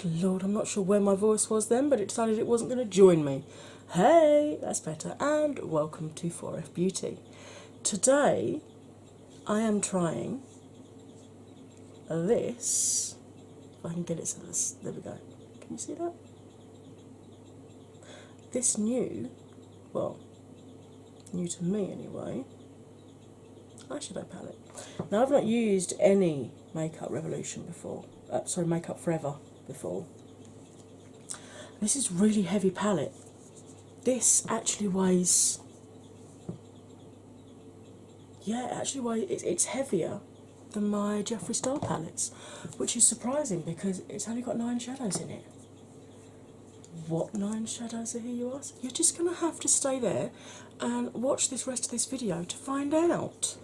Good Lord, I'm not sure where my voice was then, but it decided it wasn't going to join me. Hey, that's better, and welcome to 4F Beauty. Today I am trying this. If I can get it so this, there we go. Can you see that? This new, well, new to me anyway, eyeshadow palette. Now I've not used any Makeup Revolution before, Makeup Forever before. This is really heavy palette. This actually weighs, it's heavier than my Jeffree Star palettes, which is surprising because it's only got 9 shadows in it. What 9 shadows are here, you ask? You're just going to have to stay there and watch this rest of this video to find out.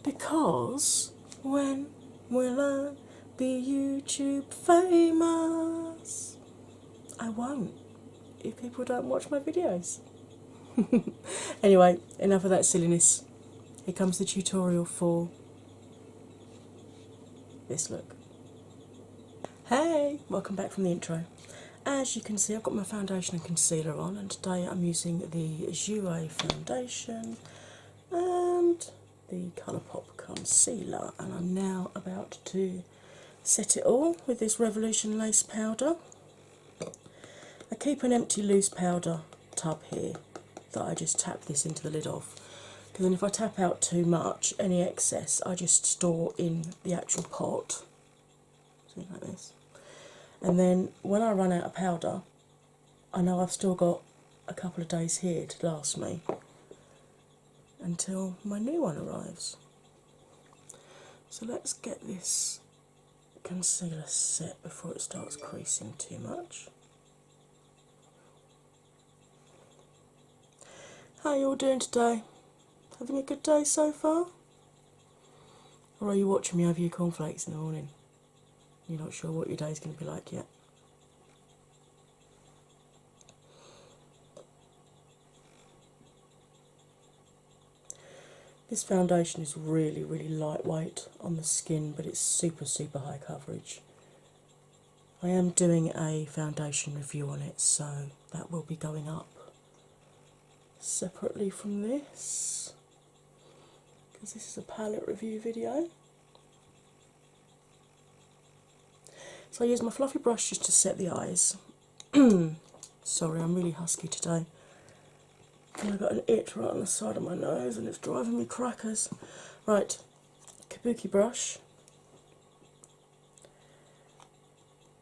Because when will I be YouTube famous? I won't, if people don't watch my videos. Anyway, enough of that silliness. Here comes the tutorial for this look. Hey, welcome back from the intro. As you can see, I've got my foundation and concealer on, and today I'm using the Jouer foundation and the Colourpop concealer, and I'm now about to set it all with this Revolution lace powder. I keep an empty loose powder tub here that I just tap this into the lid of, because then if I tap out too much, any excess I just store in the actual pot, something like this. And then when I run out of powder, I know I've still got a couple of days here to last me until my new one arrives. So let's get this concealer set before it starts creasing too much. How are you all doing today? Having a good day so far? Or are you watching me over your cornflakes in the morning? You're not sure what your day's going to be like yet. This foundation is really, really lightweight on the skin, but it's super, super high coverage. I am doing a foundation review on it, so that will be going up separately from this, because this is a palette review video. So I use my fluffy brush just to set the eyes. Sorry, I'm really husky today. And I've got an itch right on the side of my nose and it's driving me crackers. Right, kabuki brush.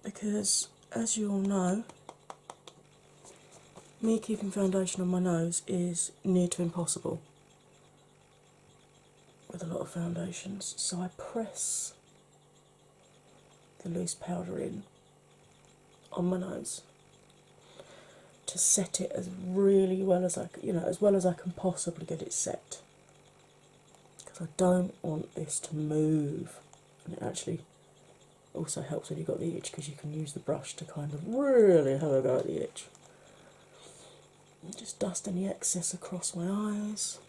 Because, as you all know, me keeping foundation on my nose is near to impossible with a lot of foundations. So I press the loose powder in on my nose to set it as really well as as well as I can possibly get it set, because I don't want this to move. And it actually also helps when you've got the itch, because you can use the brush to kind of really have a go at the itch. And just dust any excess across my eyes,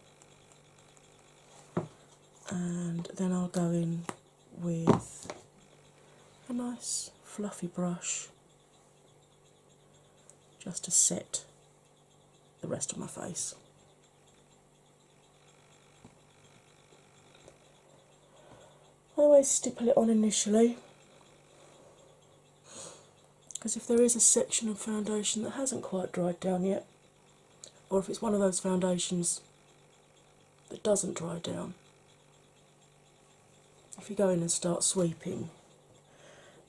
and then I'll go in with a nice fluffy brush just to set the rest of my face. I always stipple it on initially, because if there is a section of foundation that hasn't quite dried down yet, or if it's one of those foundations that doesn't dry down, if you go in and start sweeping,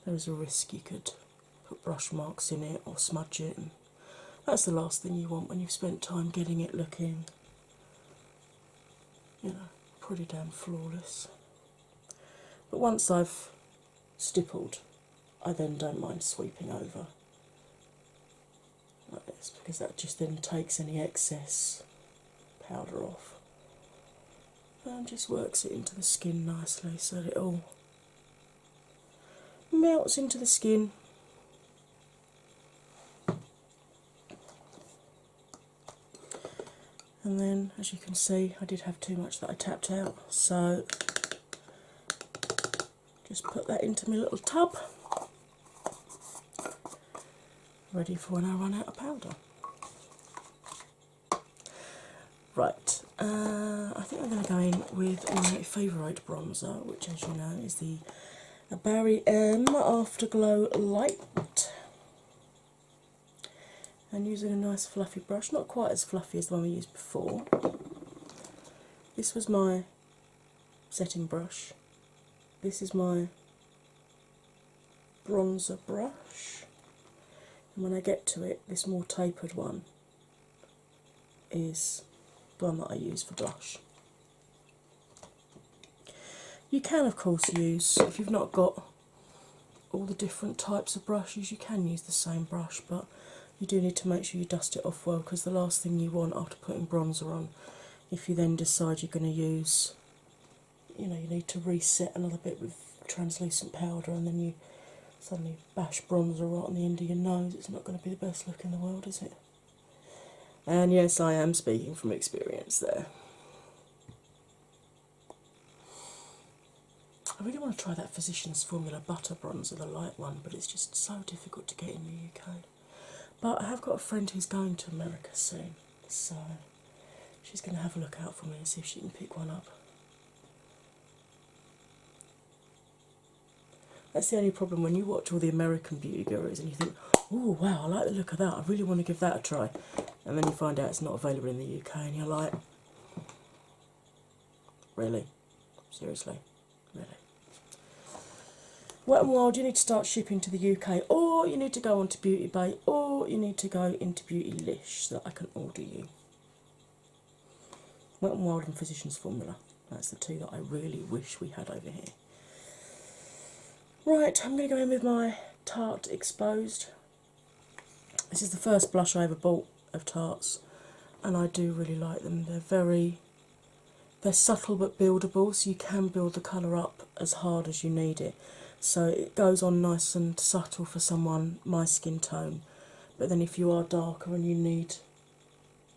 there is a risk you could put brush marks in it or smudge it, and that's the last thing you want when you've spent time getting it looking, pretty damn flawless. But once I've stippled, I then don't mind sweeping over like this, because that just then takes any excess powder off and just works it into the skin nicely so that it all melts into the skin. And then, as you can see, I did have too much that I tapped out, so just put that into my little tub ready for when I run out of powder. Right, I think I'm going to go in with my favourite bronzer, which, as you know, is the Barry M Afterglow Light. And using a nice fluffy brush, not quite as fluffy as the one we used before. This was my setting brush. This is my bronzer brush. And when I get to it, this more tapered one is the one that I use for blush. You can, of course, use, if you've not got all the different types of brushes, you can use the same brush, but you do need to make sure you dust it off well, because the last thing you want after putting bronzer on, if you then decide you're going to use, you need to reset another bit with translucent powder, and then you suddenly bash bronzer right on the end of your nose, it's not going to be the best look in the world, is it? And yes, I am speaking from experience there. I really want to try that Physicians Formula Butter Bronzer, the light one, but it's just so difficult to get in the UK. But I have got a friend who's going to America soon, so she's going to have a look out for me and see if she can pick one up. That's the only problem when you watch all the American beauty gurus and you think, oh wow, I like the look of that, I really want to give that a try. And then you find out it's not available in the UK and you're like, really? Seriously? Really? Wet n Wild, you need to start shipping to the UK, or you need to go on to Beauty Bay, or you need to go into Beautylish so that I can order you. Wet n Wild and Physicians Formula. That's the two that I really wish we had over here. Right, I'm going to go in with my Tarte Exposed. This is the first blush I ever bought of Tarte's, and I do really like them. They're subtle but buildable, so you can build the colour up as hard as you need it. So it goes on nice and subtle for someone my skin tone, but then if you are darker and you need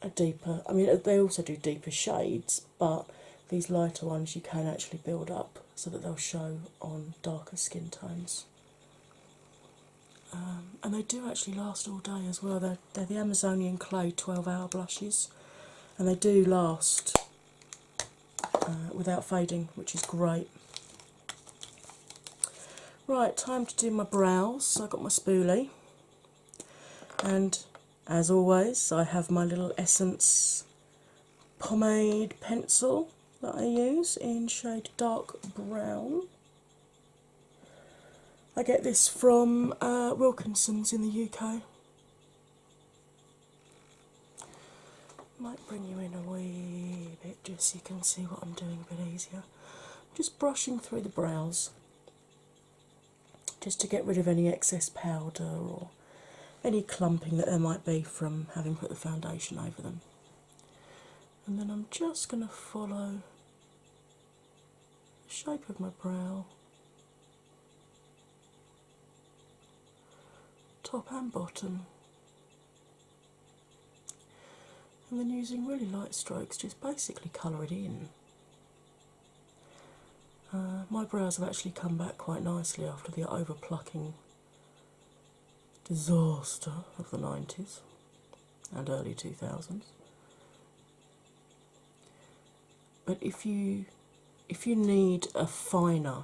a deeper, I mean they also do deeper shades, but these lighter ones you can actually build up so that they'll show on darker skin tones. And they do actually last all day as well. They're the Amazonian Clay 12-hour blushes, and they do last without fading, which is great. Right, time to do my brows. So I've got my spoolie, and as always I have my little Essence pomade pencil that I use in shade dark brown. I get this from Wilkinson's in the UK. Might bring you in a wee bit just so you can see what I'm doing a bit easier. Just brushing through the brows, just to get rid of any excess powder or any clumping that there might be from having put the foundation over them. And then I'm just going to follow the shape of my brow, top and bottom, and then using really light strokes just basically colour it in. My brows have actually come back quite nicely after the over plucking disaster of the 90s and early 2000s. But if you need a finer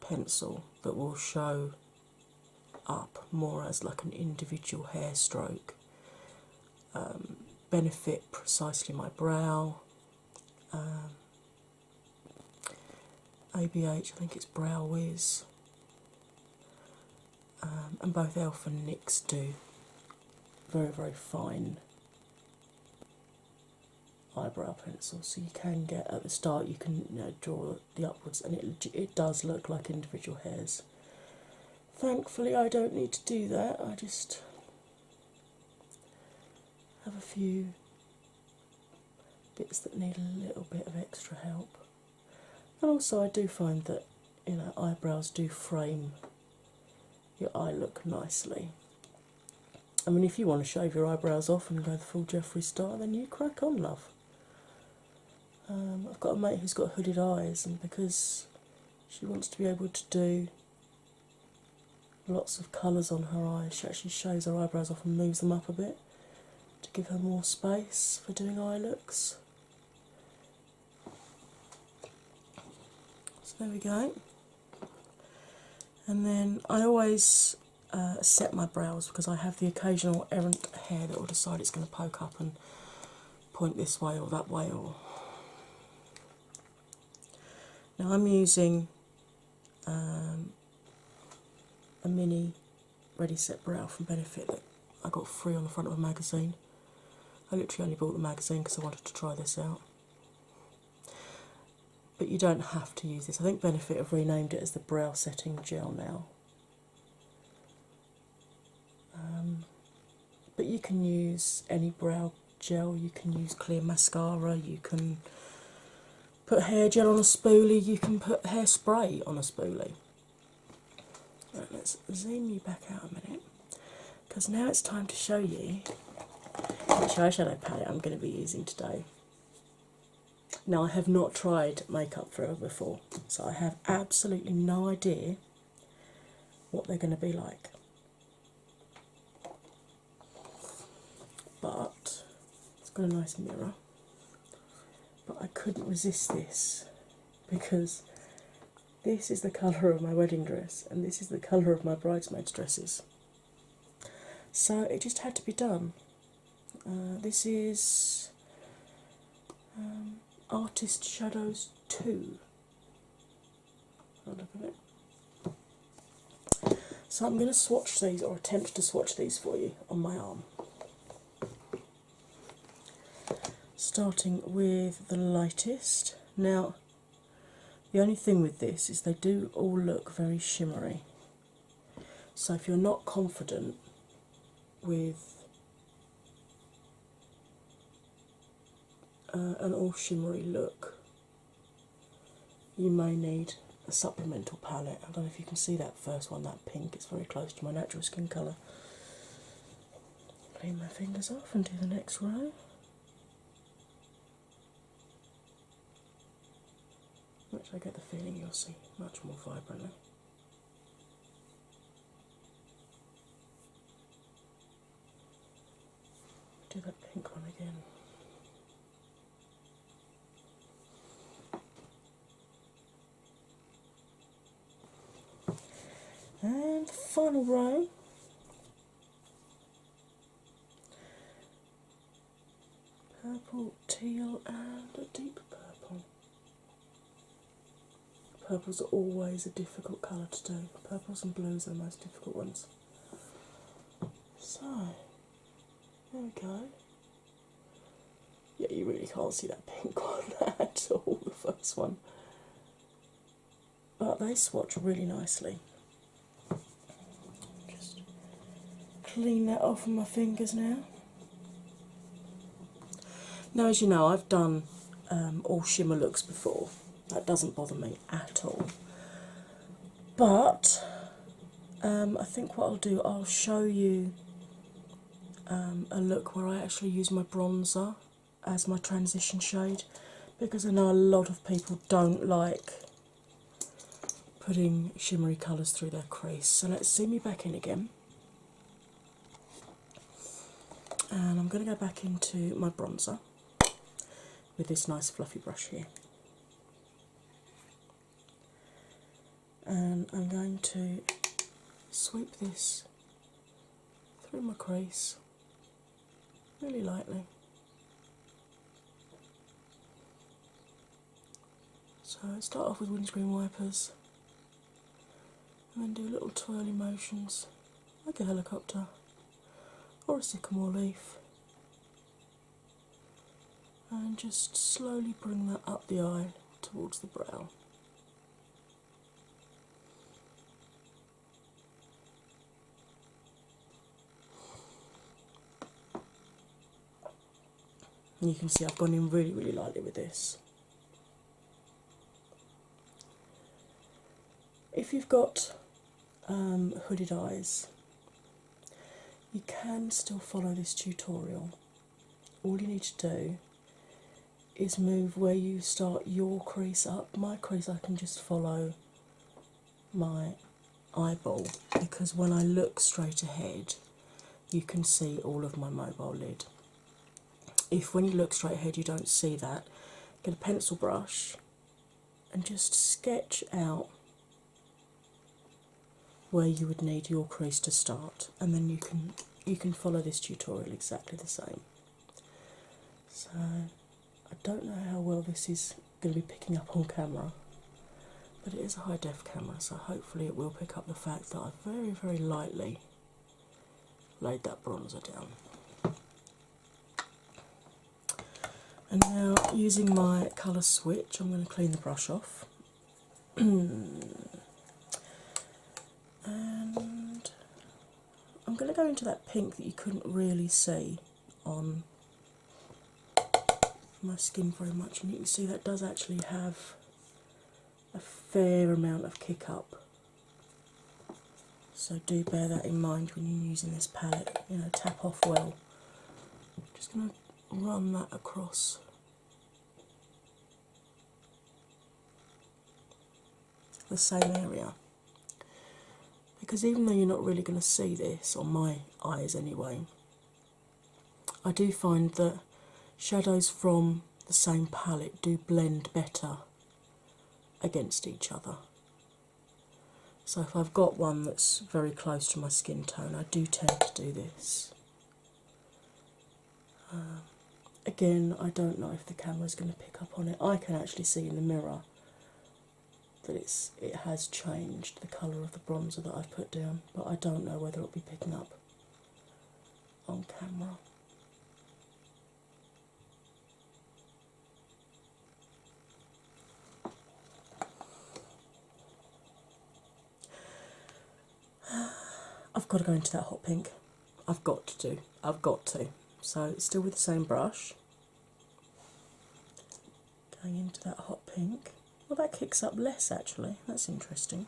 pencil that will show up more as like an individual hair stroke, benefit precisely my brow, ABH, I think it's Brow Wiz, and both Elf and NYX do very, very fine eyebrow pencils, so you can get, at the start you can draw the upwards, and it does look like individual hairs. Thankfully I don't need to do that, I just have a few bits that need a little bit of extra help. And also I do find that eyebrows do frame your eye look nicely. I mean, if you want to shave your eyebrows off and go the full Jeffree Star, then you crack on, love. I've got a mate who's got hooded eyes, and because she wants to be able to do lots of colours on her eyes. She actually shaves her eyebrows off and moves them up a bit to give her more space for doing eye looks. So there we go. And then I always set my brows because I have the occasional errant hair that will decide it's going to poke up and point this way or that way. Or now I'm using a mini ready set brow from Benefit that I got free on the front of a magazine. I literally only bought the magazine because I wanted to try this out. But you don't have to use this. I think Benefit have renamed it as the brow setting gel now. But you can use any brow gel, you can use clear mascara, you can put hair gel on a spoolie, you can put hairspray on a spoolie. Right, let's zoom you back out a minute, because now it's time to show you which eyeshadow palette I'm going to be using today. Now, I have not tried Makeup For Ever before, so I have absolutely no idea what they're going to be like. But it's got a nice mirror. But I couldn't resist this because this is the colour of my wedding dress and this is the colour of my bridesmaids' dresses. So it just had to be done. This is Artist Shadows 2. Have a look at it. So I'm going to swatch these, or attempt to swatch these for you on my arm. Starting with the lightest. Now, the only thing with this is they do all look very shimmery. So if you're not confident with an all shimmery look, you may need a supplemental palette. I don't know if you can see that first one, that pink, it's very close to my natural skin colour. Clean my fingers off and do the next row. Which I get the feeling you'll see much more vibrantly. Do that pink one again. And the final row. Purple, teal, and a deep purple. Purples are always a difficult colour to do. Purples and blues are the most difficult ones. So, there we go. Yeah, you really can't see that pink one at all, the first one. But they swatch really nicely. Just clean that off with my fingers now. Now, as you know, I've done all shimmer looks before. That doesn't bother me at all. But I think what I'll do, I'll show you a look where I actually use my bronzer as my transition shade, because I know a lot of people don't like putting shimmery colours through their crease. So let's zoom me back in again. And I'm going to go back into my bronzer with this nice fluffy brush here. And I'm going to sweep this through my crease really lightly. So I start off with windscreen wipers and then do little twirly motions like a helicopter or a sycamore leaf, and just slowly bring that up the eye towards the brow. And you can see I've gone in really, really lightly with this. If you've got hooded eyes, you can still follow this tutorial. All you need to do is move where you start your crease up. My crease, I can just follow my eyeball, because when I look straight ahead you can see all of my mobile lid. If when you look straight ahead you don't see that, get a pencil brush and just sketch out where you would need your crease to start, and then you can follow this tutorial exactly the same. So I don't know how well this is going to be picking up on camera, but it is a high def camera, so hopefully it will pick up the fact that I've very, very lightly laid that bronzer down. And now, using my colour switch, I'm going to clean the brush off. And I'm going to go into that pink that you couldn't really see on my skin very much, and you can see that does actually have a fair amount of kick up. So do bear that in mind when you're using this palette, you know, tap off well. Just going to run that across the same area, because even though you're not really going to see this, on my eyes anyway, I do find that shadows from the same palette do blend better against each other. So if I've got one that's very close to my skin tone, I do tend to do this. Again, I don't know if the camera's going to pick up on it. I can actually see in the mirror that it has changed the colour of the bronzer that I've put down, but I don't know whether it'll be picking up on camera. I've got to go into that hot pink. I've got to. So still with the same brush. Going into that hot pink. Well, that kicks up less actually. That's interesting.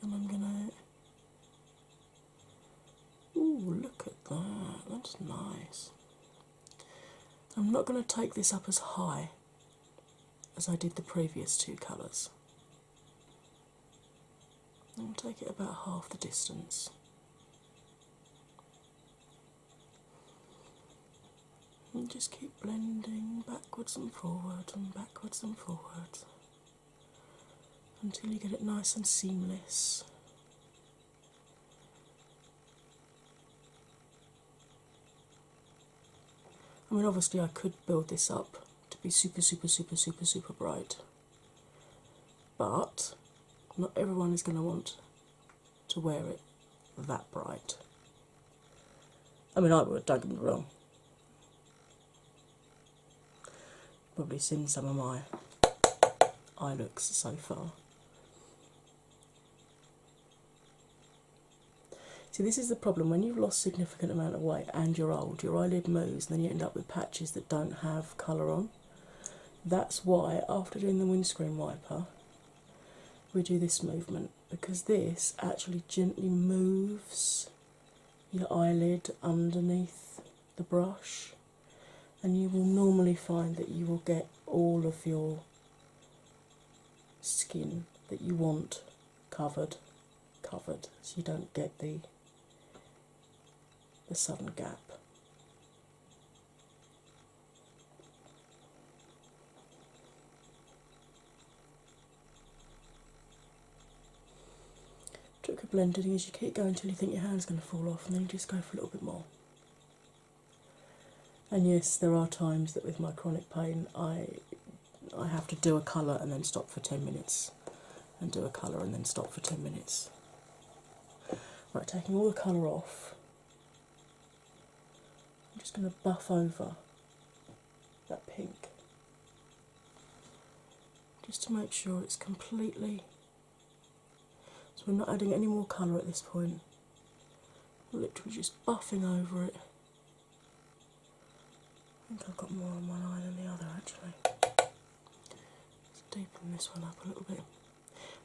And I'm gonna. Ooh, look at that. That's nice. I'm not going to take this up as high as I did the previous two colours. I'm going to take it about half the distance. And just keep blending backwards and forwards and backwards and forwards until you get it nice and seamless. I mean, obviously I could build this up to be super, super, super, super, super bright, but not everyone is going to want to wear it that bright. I mean, I would, don't get me wrong. Probably seen some of my eye looks so far. See, this is the problem when you've lost a significant amount of weight and you're old, your eyelid moves and then you end up with patches that don't have colour on. That's why after doing the windscreen wiper we do this movement, because this actually gently moves your eyelid underneath the brush, and you will normally find that you will get all of your skin that you want covered, so you don't get the sudden gap. Trick of blending is you keep going until you think your hand's going to fall off, and then you just go for a little bit more. And yes, there are times that with my chronic pain I have to do a colour and then stop for 10 minutes, and do a colour and then stop for 10 minutes. Right, taking all the colour off, I'm just going to buff over that pink, just to make sure it's completely. So we're not adding any more colour at this point, we're literally just buffing over it. I think I've got more on one eye than the other actually. Let's deepen this one up a little bit.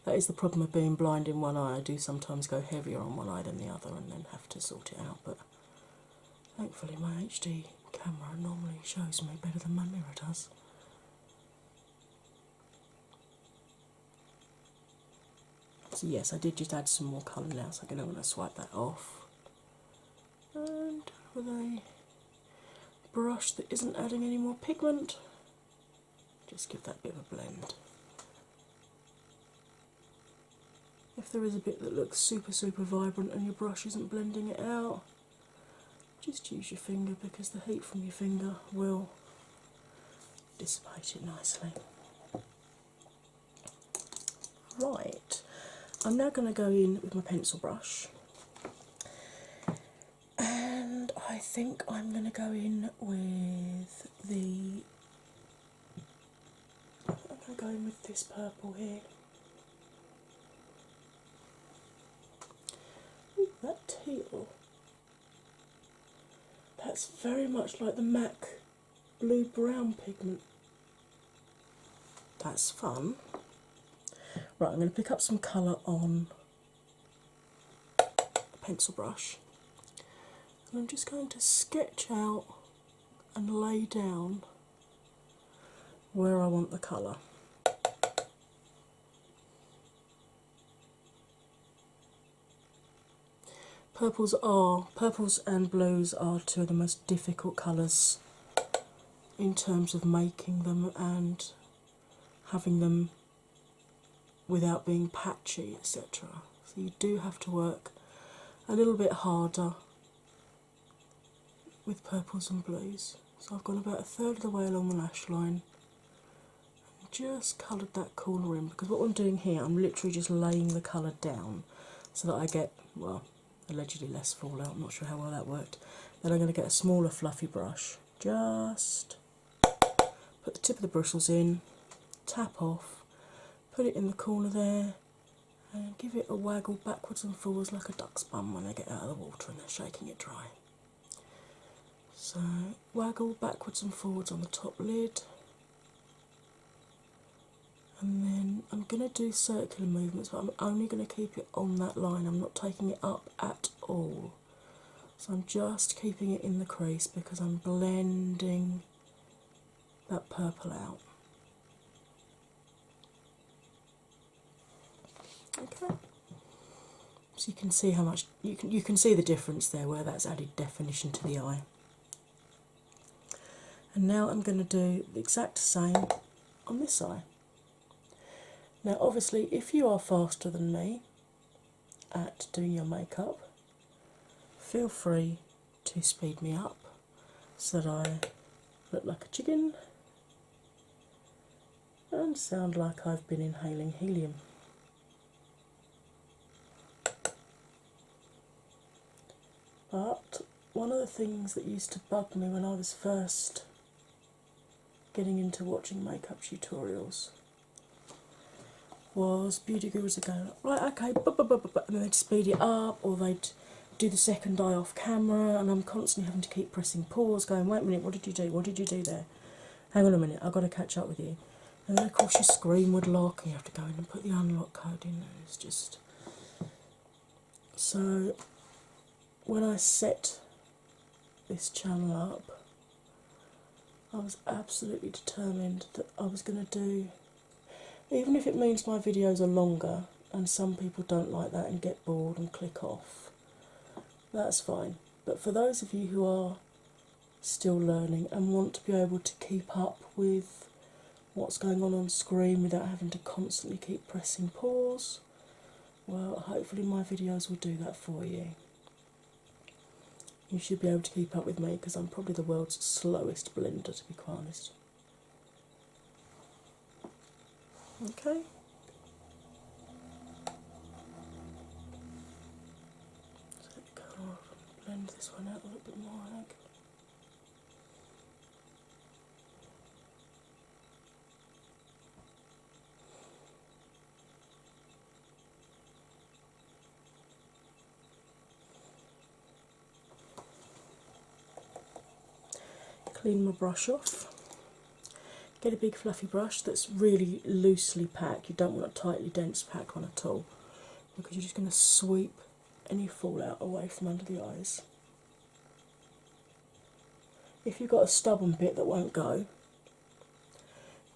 That is the problem of being blind in one eye. I do sometimes go heavier on one eye than the other and then have to sort it out, but thankfully my HD camera normally shows me better than my mirror does. So yes, I did just add some more colour now, so I'm going to swipe that off. And with a brush that isn't adding any more pigment, just give that a bit of a blend. If there is a bit that looks super vibrant and your brush isn't blending it out, just use your finger, because the heat from your finger will dissipate it nicely. Right, I'm now going to go in with my pencil brush, and I think I'm going to go in with this purple here. Ooh, that teal. That's very much like the MAC blue-brown pigment. That's fun. Right, I'm going to pick up some colour on a pencil brush, and I'm just going to sketch out and lay down where I want the colour. Purples and blues are two of the most difficult colours in terms of making them and having them without being patchy, etc. So you do have to work a little bit harder with purples and blues. So I've gone about a third of the way along the lash line and just coloured that corner in, because what I'm doing here, I'm literally just laying the colour down so that I get, well, allegedly less fallout. I'm not sure how well that worked. Then I'm going to get a smaller fluffy brush, just put the tip of the bristles in, tap off, put it in the corner there, and give it a waggle backwards and forwards like a duck's bum when they get out of the water and they're shaking it dry. So waggle backwards and forwards on the top lid, and then I'm going to do circular movements, but I'm only going to keep it on that line. I'm not taking it up at all. So I'm just keeping it in the crease because I'm blending that purple out. Okay. So you can see how much you can see the difference there, where that's added definition to the eye. And now I'm going to do the exact same on this eye. Now obviously if you are faster than me at doing your makeup, feel free to speed me up so that I look like a chicken and sound like I've been inhaling helium. But one of the things that used to bug me when I was first getting into watching makeup tutorials was beauty gurus would go, right, okay, and then they'd speed it up, or they'd do the second eye off camera, and I'm constantly having to keep pressing pause, going, wait a minute, what did you do? What did you do there? Hang on a minute, I've got to catch up with you. And then of course your screen would lock, and you have to go in and put the unlock code in. It's just so. When I set this channel up, I was absolutely determined that I was going to do, even if it means my videos are longer and some people don't like that and get bored and click off, that's fine. But for those of you who are still learning and want to be able to keep up with what's going on screen without having to constantly keep pressing pause, well, hopefully my videos will do that for you. You should be able to keep up with me because I'm probably the world's slowest blender, to be quite honest. Okay. So let me go off and blend this one out a little bit more, I think. Clean my brush off. Get a big fluffy brush that's really loosely packed. You don't want a tightly dense packed one at all, because you're just going to sweep any fallout away from under the eyes. If you've got a stubborn bit that won't go,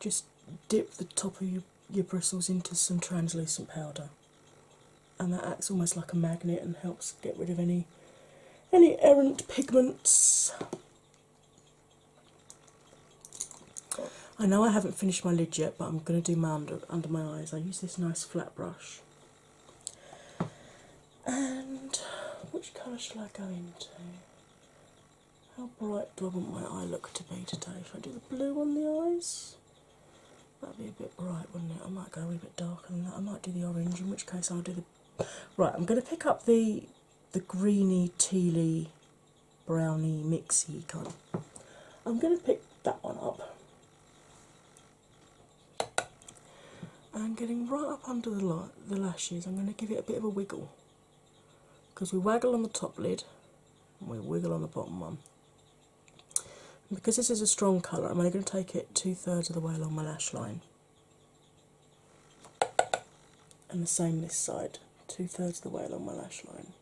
just dip the top of your bristles into some translucent powder. and that acts almost like a magnet and helps get rid of any errant pigments. I know I haven't finished my lid yet, but I'm going to do my under my eyes. I use this nice flat brush. And which colour shall I go into? How bright do I want my eye look to be today? Should I do the blue on the eyes? That'd be a bit bright, wouldn't it? I might go a wee bit darker than that. I might do the orange, in which case I'll do the... Right, I'm going to pick up the greeny, tealy, browny, mixy kind. I'm going to pick that one up. And getting right up under the lashes, I'm going to give it a bit of a wiggle. Because we waggle on the top lid, and we wiggle on the bottom one. And because this is a strong colour, I'm only going to take it 2/3 of the way along my lash line. And the same this side, 2/3 of the way along my lash line.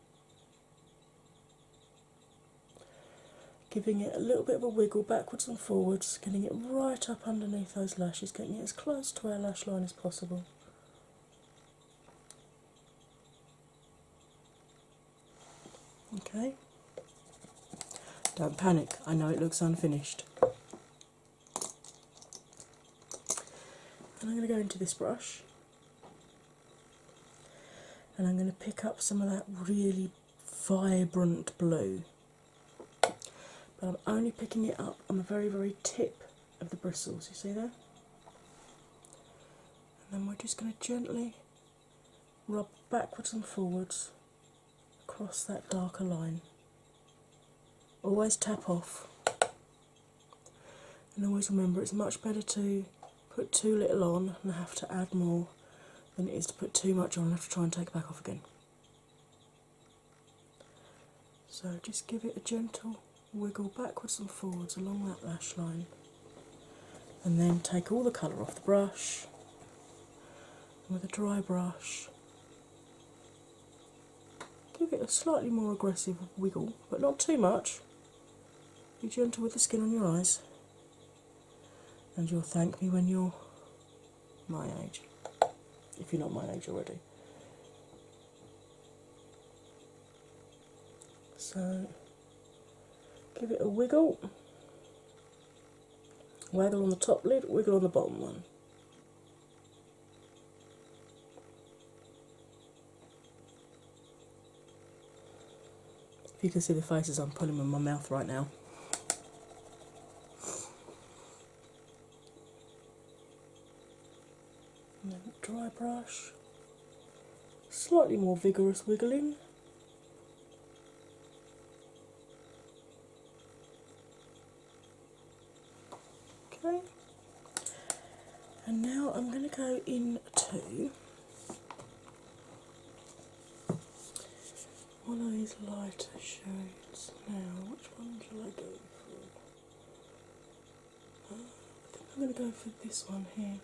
Giving it a little bit of a wiggle backwards and forwards, getting it right up underneath those lashes, getting it as close to our lash line as possible. Okay. Don't panic, I know it looks unfinished. And I'm going to go into this brush and I'm going to pick up some of that really vibrant blue. But I'm only picking it up on the very, very tip of the bristles, you see there? And then we're just going to gently rub backwards and forwards across that darker line. Always tap off. And always remember it's much better to put too little on and have to add more than it is to put too much on and have to try and take it back off again. So just give it a gentle wiggle backwards and forwards along that lash line, and then take all the colour off the brush, and with a dry brush give it a slightly more aggressive wiggle, but not too much. Be gentle with the skin on your eyes, and you'll thank me when you're my age, if you're not my age already. So give it a wiggle, waggle on the top lid, wiggle on the bottom one. If you can see the faces I'm pulling with my mouth right now. And then dry brush, slightly more vigorous wiggling. Okay, and now I'm going to go into one of these lighter shades. Now, which one shall I go for? I think I'm going to go for this one here,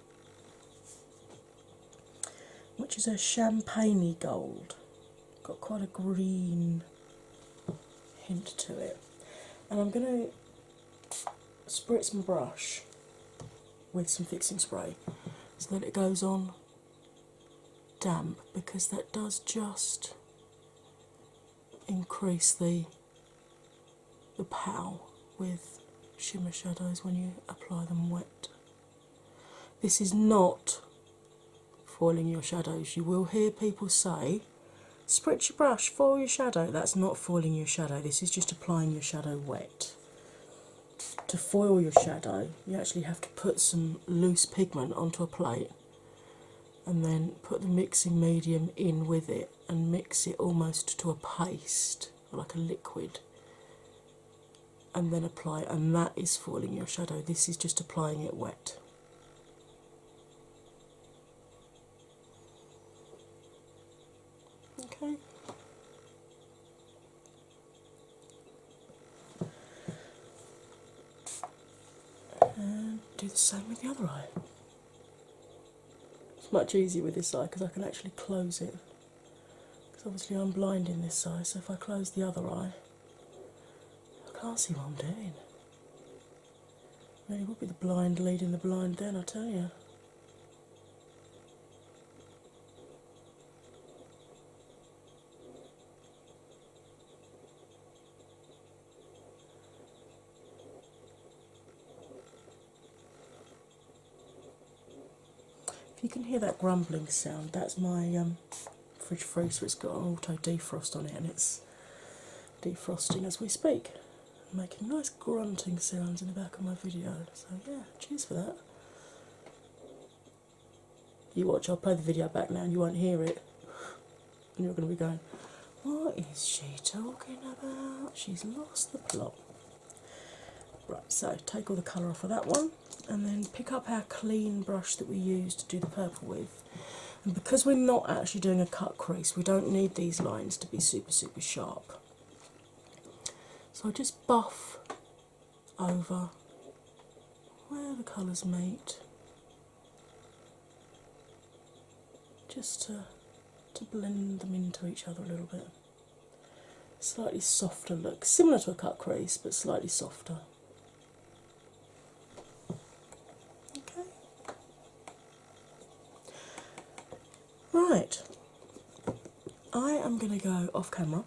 which is a champagne gold. Got quite a green hint to it. And I'm going to spritz my brush with some fixing spray so that it goes on damp, because that does just increase the pow with shimmer shadows when you apply them wet. This is not foiling your shadows. You will hear people say, spritz your brush, foil your shadow. That's not foiling your shadow, this is just applying your shadow wet. To foil your shadow, you actually have to put some loose pigment onto a plate and then put the mixing medium in with it and mix it almost to a paste, like a liquid, and then apply it, and that is foiling your shadow. This is just applying it wet. Okay. And do the same with the other eye. It's much easier with this eye because I can actually close it. Because obviously I'm blind in this eye, so if I close the other eye, I can't see what I'm doing. Really would be the blind leading the blind then, I tell you. If you can hear that grumbling sound, that's my fridge freezer. It's got an auto defrost on it and it's defrosting as we speak, making nice grunting sounds in the back of my video. So yeah, cheers for that. You watch, I'll play the video back now and you won't hear it. And you're going to be going, what is she talking about? She's lost the plot. Right, so take all the colour off of that one and then pick up our clean brush that we used to do the purple with. And because we're not actually doing a cut crease, we don't need these lines to be super, super sharp. So I just buff over where the colours meet, just to blend them into each other a little bit. Slightly softer look, similar to a cut crease, but slightly softer. Okay. Right. I am going to go off camera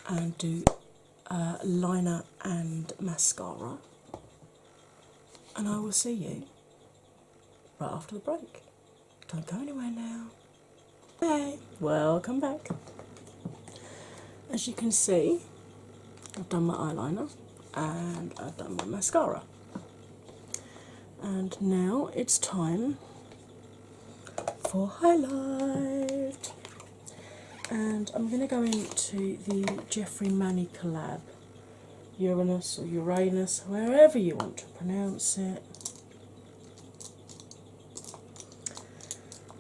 and do liner and mascara, and I will see you right after the break. Don't go anywhere now. Hey, welcome back. As you can see, I've done my eyeliner and I've done my mascara, and now it's time for highlight. And I'm going to go into the Jeffrey Manny collab, Uranus or Uranus, wherever you want to pronounce it.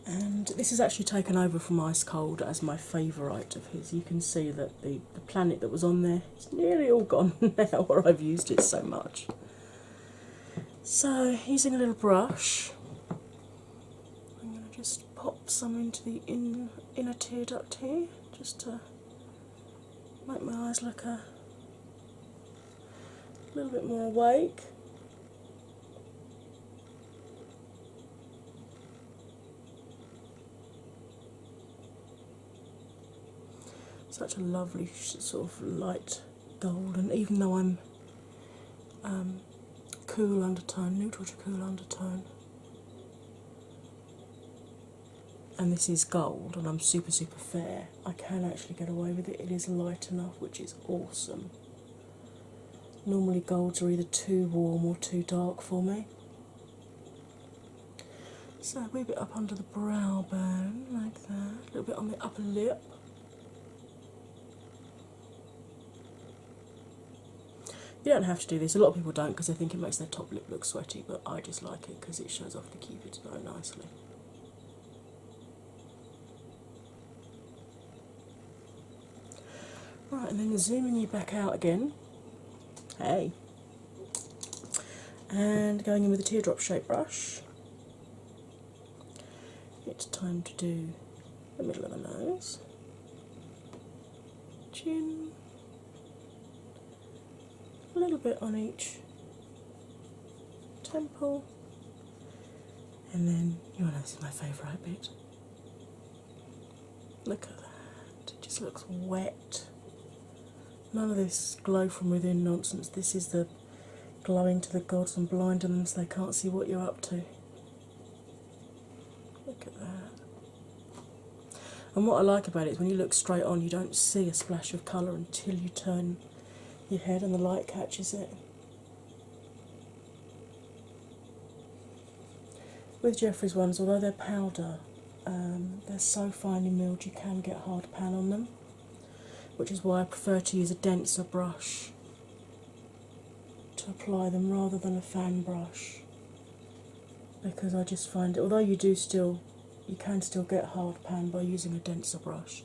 And this is actually taken over from Ice Cold as my favourite of his. You can see that the planet that was on there is nearly all gone now where I've used it so much. So, using a little brush, I'm going to just pop some into the inner tear duct here, just to make my eyes look a little bit more awake. Such a lovely sort of light gold, and even though I'm cool undertone, neutral to cool undertone, and this is gold and I'm super, super fair, I can actually get away with it. It is light enough, which is awesome. Normally golds are either too warm or too dark for me. So a wee bit up under the brow bone, like that, a little bit on the upper lip. You don't have to do this, a lot of people don't because they think it makes their top lip look sweaty, but I just like it because it shows off the cupids very nicely. Right, and then zooming you back out again, hey, and going in with a teardrop shape brush. It's time to do the middle of the nose, chin, a little bit on each temple, and then you know, this is my favourite bit. Look at that, it just looks wet. None of this glow from within nonsense. This is the glowing to the gods and blinding them so they can't see what you're up to. Look at that. And what I like about it is when you look straight on, you don't see a splash of colour until you turn your head and the light catches it. With Jeffrey's ones, although they're powder, they're so finely milled you can get hard pan on them, which is why I prefer to use a denser brush to apply them rather than a fan brush, because I just find it, although you can still get hard pan by using a denser brush,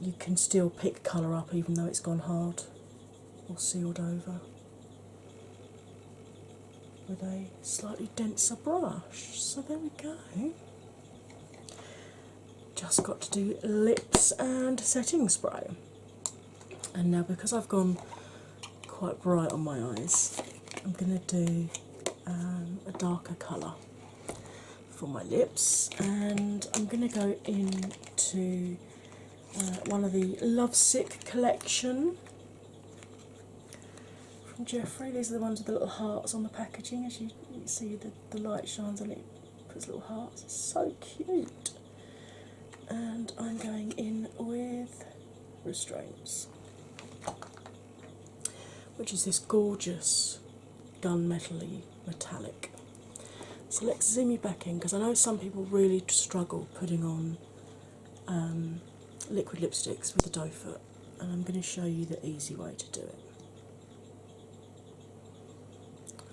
you can still pick colour up even though it's gone hard or sealed over with a slightly denser brush. So there we go. Just got to do lips and setting spray. And now because I've gone quite bright on my eyes, I'm going to do a darker colour for my lips, and I'm going to go into one of the Lovesick collection from Jeffrey. These are the ones with the little hearts on the packaging. As you see, the light shines on it puts little hearts. It's so cute. And I'm going in with Restraints, which is this gorgeous gunmetal-y metallic. So let's zoom you back in, because I know some people really struggle putting on liquid lipsticks with a doe foot, and I'm going to show you the easy way to do it.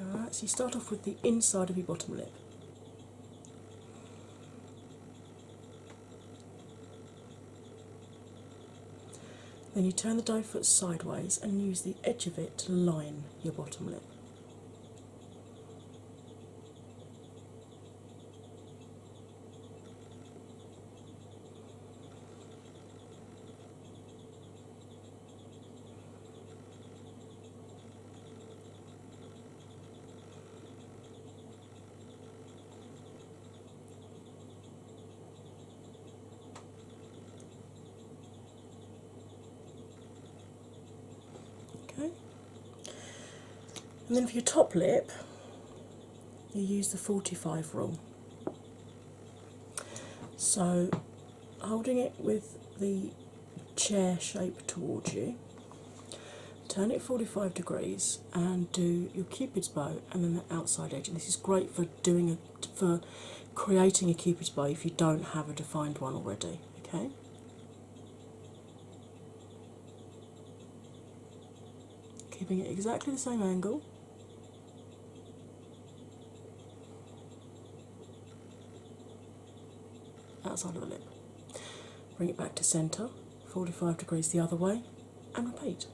Alright, so you start off with the inside of your bottom lip. Then you turn the doe foot sideways and use the edge of it to line your bottom lip. Okay. And then for your top lip, you use the 45 rule. So, holding it with the chair shape towards you, turn it 45 degrees and do your cupid's bow and then the outside edge. And this is great for for creating a cupid's bow if you don't have a defined one already. Okay. Keeping it exactly the same angle. Outside of the lip. Bring it back to centre, 45 degrees the other way, and repeat.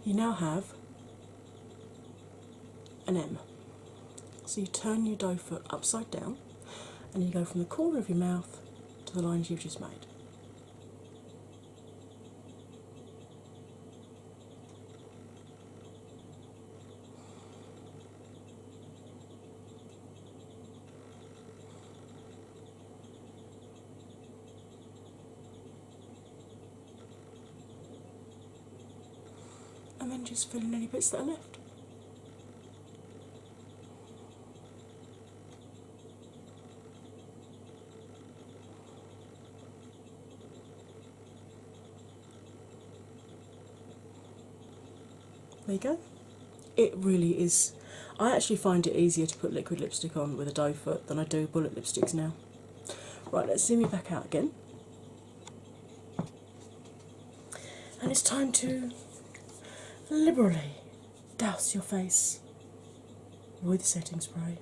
You now have an M. So you turn your doe foot upside down and you go from the corner of your mouth to the lines you've just made. And then just fill in any bits that are left. There you go. It really is. I actually find it easier to put liquid lipstick on with a doe foot than I do bullet lipsticks now. Right, let's zoom you back out again. And it's time to liberally douse your face with setting spray.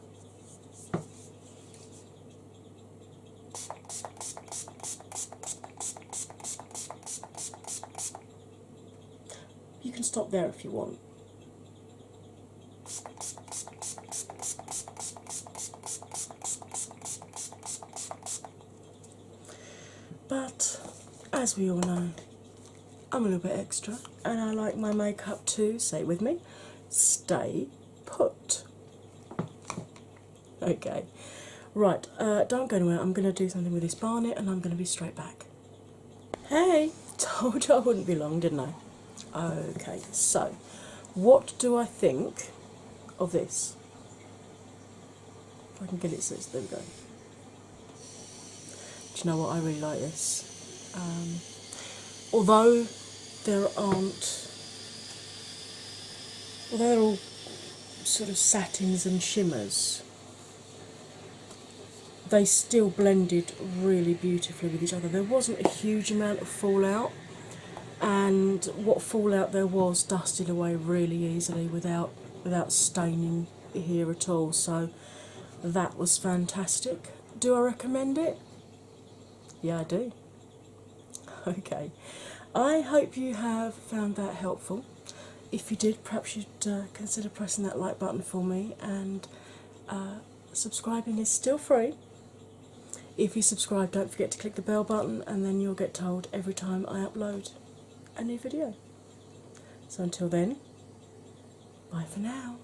You can stop there if you want. But as we all know, I'm a little bit extra, and I like my makeup to, say it with me, stay put. Okay, right, don't go anywhere. I'm going to do something with this barnet and I'm going to be straight back. Hey, told you I wouldn't be long, didn't I? Okay, so what do I think of this? If I can get it, so there we go. Do you know what? I really like this. Although they're all sort of satins and shimmers, they still blended really beautifully with each other. There wasn't a huge amount of fallout, and what fallout there was dusted away really easily without staining here at all. So that was fantastic. Do I recommend it? Yeah, I do. Okay, I hope you have found that helpful. If you did, perhaps you'd consider pressing that like button for me, and subscribing is still free. If you subscribe, don't forget to click the bell button, and then you'll get told every time I upload a new video. So until then, bye for now.